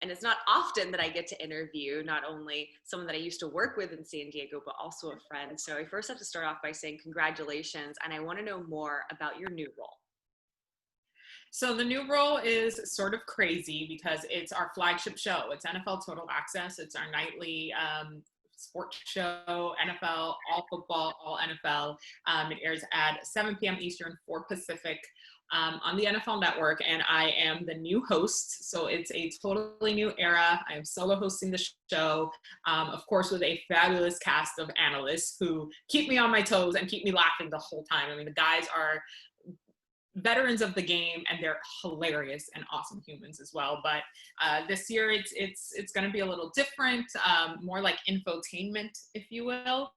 And it's not often that I get to interview not only someone that I used to work with in San Diego, but also a friend. So I first have to start off by saying congratulations. And I want to know more about your new role. So the new role is sort of crazy because it's our flagship show. It's NFL Total Access. It's our nightly sports show, NFL, all football, all NFL. It airs at 7 p.m. Eastern, 4 Pacific on the NFL Network, and I am the new host. So it's a totally new era. I am solo hosting the show, of course, with a fabulous cast of analysts who keep me on my toes and keep me laughing the whole time. I mean, the guys are veterans of the game, and they're hilarious and awesome humans as well. But this year it's going to be a little different, more like infotainment, if you will.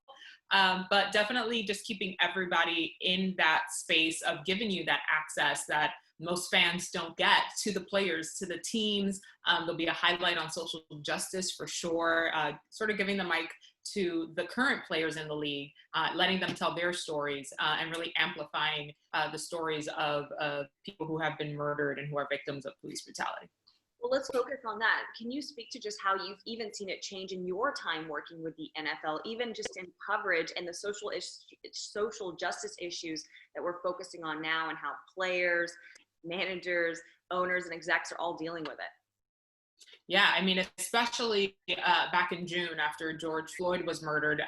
But definitely just keeping everybody in that space of giving you that access that most fans don't get to the players, to the teams. There'll be a highlight on social justice for sure, sort of giving the mic to the current players in the league, letting them tell their stories, and really amplifying the stories of people who have been murdered and who are victims of police brutality. Well, let's focus on that. Can you speak to just how you've even seen it change in your time working with the NFL, even just in coverage and the social justice issues that we're focusing on now, and how players, managers, owners, and execs are all dealing with it? Yeah, I mean, especially back in June after George Floyd was murdered,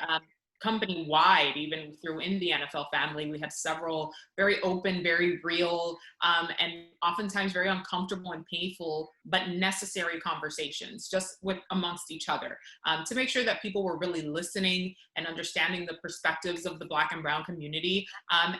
company-wide, even in the NFL family, we had several very open, very real, and oftentimes very uncomfortable and painful, but necessary conversations just amongst each other, to make sure that people were really listening and understanding the perspectives of the Black and Brown community.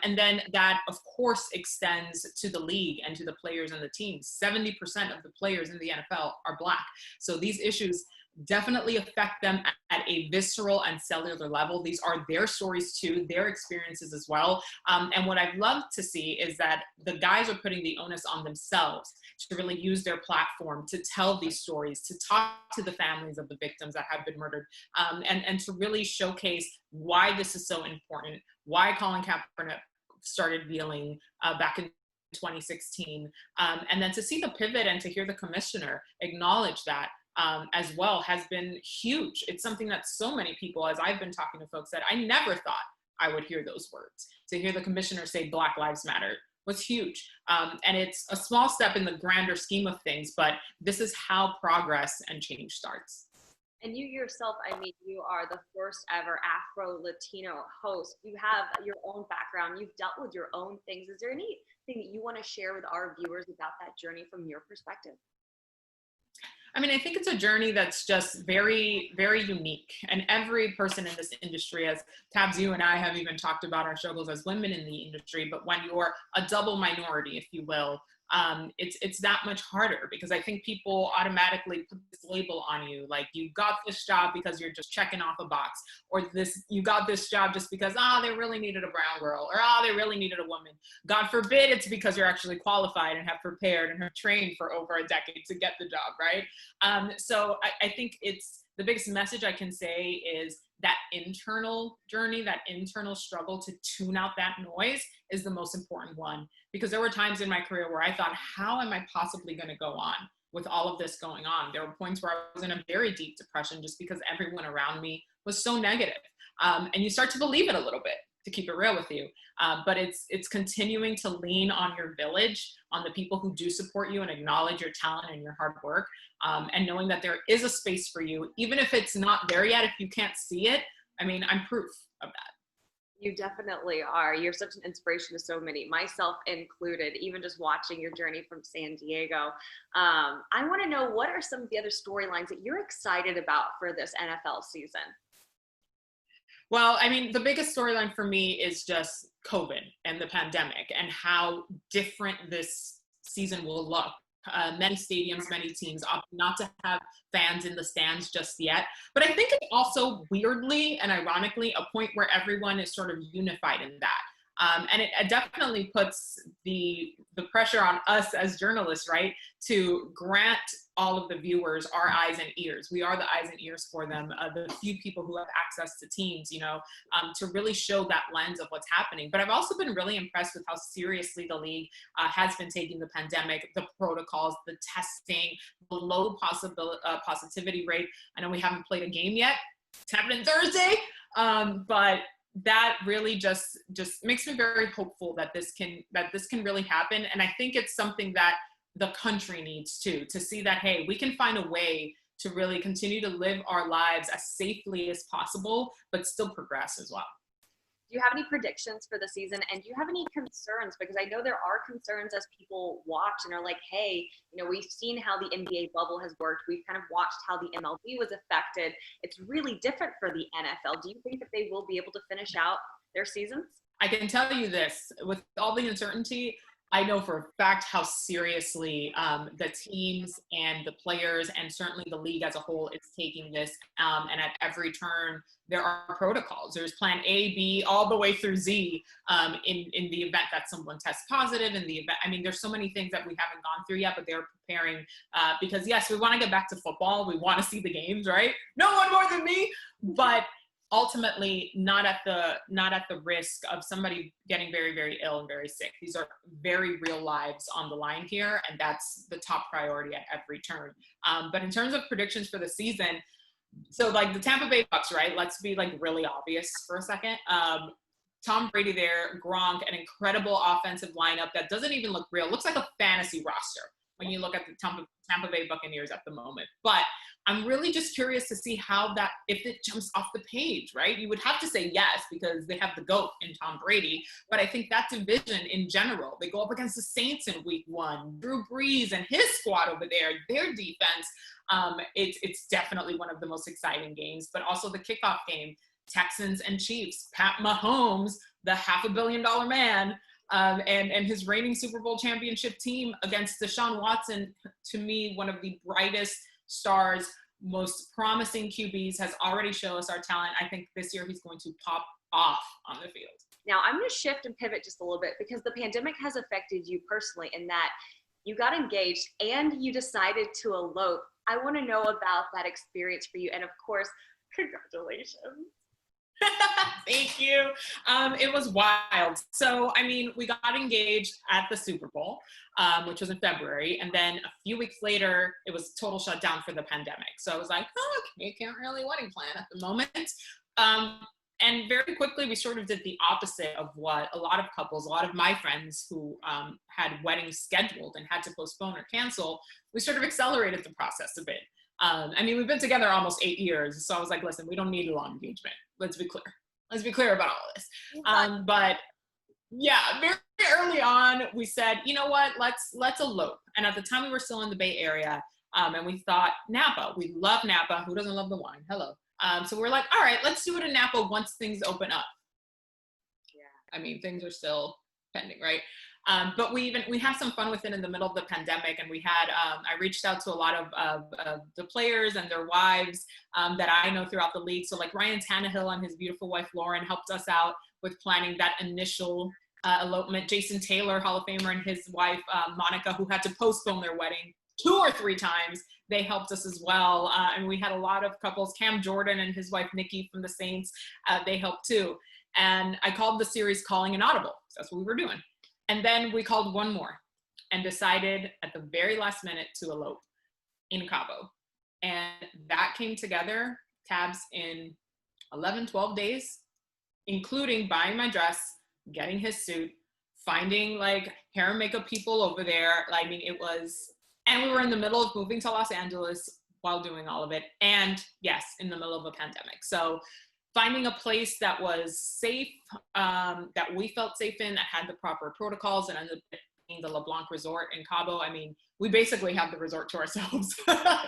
And then that, of course, extends to the league and to the players and the teams. 70% of the players in the NFL are Black. So these issues definitely affect them at a visceral and cellular level. These are their stories too, their experiences as well. And what I'd love to see is that the guys are putting the onus on themselves to really use their platform to tell these stories, to talk to the families of the victims that have been murdered, and to really showcase why this is so important, why Colin Kaepernick started kneeling back in 2016, and then to see the pivot and to hear the commissioner acknowledge that as well has been huge. It's something that so many people, as I've been talking to folks, said, I never thought I would hear those words. To hear the commissioner say Black Lives Matter was huge. And it's a small step in the grander scheme of things, but this is how progress and change starts. And you yourself, I mean, you are the first ever Afro-Latino host. You have your own background. You've dealt with your own things. Is there anything that you want to share with our viewers about that journey from your perspective? I mean, I think it's a journey that's just very, very unique. And every person in this industry, as Tabs, you and I have even talked about our struggles as women in the industry, but when you're a double minority, if you will, it's that much harder, because I think people automatically put this label on you, like you got this job because you're just checking off a box, or you got this job just because they really needed a brown girl, or they really needed a woman. God forbid it's because you're actually qualified and have prepared and have trained for over a decade to get the job, right? So I think it's the biggest message I can say is that internal journey, that internal struggle to tune out that noise is the most important one. Because there were times in my career where I thought, how am I possibly going to go on with all of this going on? There were points where I was in a very deep depression just because everyone around me was so negative. And you start to believe it a little bit, to keep it real with you. But it's continuing to lean on your village, on the people who do support you and acknowledge your talent and your hard work, and knowing that there is a space for you, even if it's not there yet, if you can't see it. I mean, I'm proof of that. You definitely are. You're such an inspiration to so many, myself included, even just watching your journey from San Diego. I want to know, what are some of the other storylines that you're excited about for this NFL season? Well, I mean, the biggest storyline for me is just COVID and the pandemic and how different this season will look. Many stadiums, many teams opt not to have fans in the stands just yet. But I think it's also weirdly and ironically a point where everyone is sort of unified in that. And it definitely puts the pressure on us as journalists, right, to grant all of the viewers our eyes and ears. We are the eyes and ears for them, the few people who have access to teams, to really show that lens of what's happening. But I've also been really impressed with how seriously the league has been taking the pandemic, the protocols, the testing, the low positivity rate. I know we haven't played a game yet. It's happening Thursday, but that really just makes me very hopeful that this can really happen. And I think it's something that the country needs too, to see that, hey, we can find a way to really continue to live our lives as safely as possible, but still progress as well. Do you have any predictions for the season, and do you have any concerns? Because I know there are concerns as people watch and are like, hey, we've seen how the NBA bubble has worked. We've kind of watched how the MLB was affected. It's really different for the NFL. Do you think that they will be able to finish out their seasons? I can tell you this, with all the uncertainty, I know for a fact how seriously the teams and the players and certainly the league as a whole is taking this. And at every turn, there are protocols. There's plan A, B, all the way through Z in the event that someone tests positive. In the event, I mean, there's so many things that we haven't gone through yet, but they're preparing because yes, we want to get back to football. We want to see the games, right? No one more than me, but ultimately not at the risk of somebody getting very, very ill and very sick. These are very real lives on the line here, and that's the top priority at every turn. But in terms of predictions for the season, so like the Tampa Bay Bucks, right? Let's be like really obvious for a second. Tom Brady there, Gronk, an incredible offensive lineup that doesn't even look real. Looks like a fantasy roster when you look at the Tampa Bay Buccaneers at the moment. But I'm really just curious to see if it jumps off the page, right? You would have to say yes because they have the GOAT in Tom Brady. But I think that division in general, they go up against the Saints in week 1, Drew Brees and his squad over there, their defense. It's definitely one of the most exciting games, but also the kickoff game, Texans and Chiefs, Pat Mahomes, the $500 million man, and his reigning Super Bowl championship team against Deshaun Watson, to me, one of the brightest stars, most promising QBs, has already shown us our talent. I think this year he's going to pop off on the field. Now, I'm going to shift and pivot just a little bit because the pandemic has affected you personally in that you got engaged and you decided to elope. I want to know about that experience for you. And of course, congratulations. Thank you. It was wild. So, I mean, we got engaged at the Super Bowl, which was in February. And then a few weeks later, it was total shutdown for the pandemic. So I was like, oh, okay, can't really wedding plan at the moment. And very quickly, we sort of did the opposite of what a lot of couples, a lot of my friends who had weddings scheduled and had to postpone or cancel, we sort of accelerated the process a bit. I mean, we've been together almost 8 years. So I was like, listen, we don't need a long engagement. Let's be clear. Let's be clear about all this. But yeah, very early on, we said, you know what, let's elope. And at the time we were still in the Bay Area, and we thought Napa, we love Napa. Who doesn't love the wine? Hello. So we're like, all right, let's do it in Napa once things open up. Yeah. I mean, things are still pending, right? But we had some fun with it in the middle of the pandemic, and we had I reached out to a lot of the players and their wives that I know throughout the league. So like Ryan Tannehill and his beautiful wife Lauren helped us out with planning that initial elopement. Jason Taylor, Hall of Famer, and his wife Monica, who had to postpone their wedding 2 or 3 times, they helped us as well. And we had a lot of couples. Cam Jordan and his wife Nikki from the Saints, they helped too. And I called the series Calling an Audible. That's what we were doing. And then we called one more and decided at the very last minute to elope in Cabo. And that came together, Tabs, in 11, 12 days, including buying my dress, getting his suit, finding like hair and makeup people over there. I mean, it was, and we were in the middle of moving to Los Angeles while doing all of it. And yes, in the middle of a pandemic. So finding a place that was safe, that we felt safe in, that had the proper protocols, and ended up being the LeBlanc Resort in Cabo. I mean, we basically have the resort to ourselves,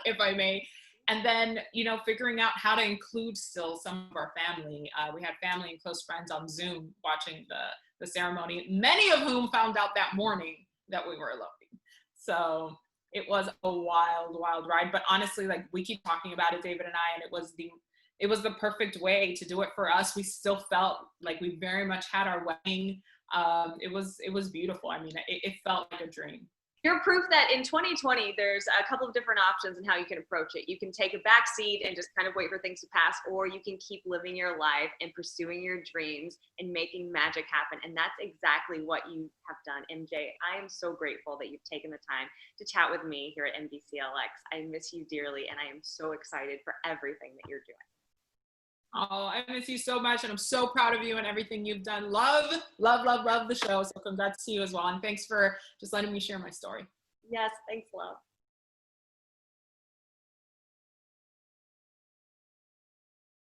if I may. And then, figuring out how to include still some of our family. We had family and close friends on Zoom watching the ceremony, many of whom found out that morning that we were eloping. So it was a wild, wild ride. But honestly, like we keep talking about it, David and I, and it was the perfect way to do it for us. We still felt like we very much had our wedding It was beautiful. I mean, it felt like a dream. You're proof that in 2020, there's a couple of different options in how you can approach it. You can take a back seat and just kind of wait for things to pass, or you can keep living your life and pursuing your dreams and making magic happen. And that's exactly what you have done, MJ. I am so grateful that you've taken the time to chat with me here at NBCLX. I miss you dearly, and I am so excited for everything that you're doing. Oh, I miss you so much, and I'm so proud of you and everything you've done. Love, love, love, love the show. So congrats to you as well. And thanks for just letting me share my story. Yes, thanks, love.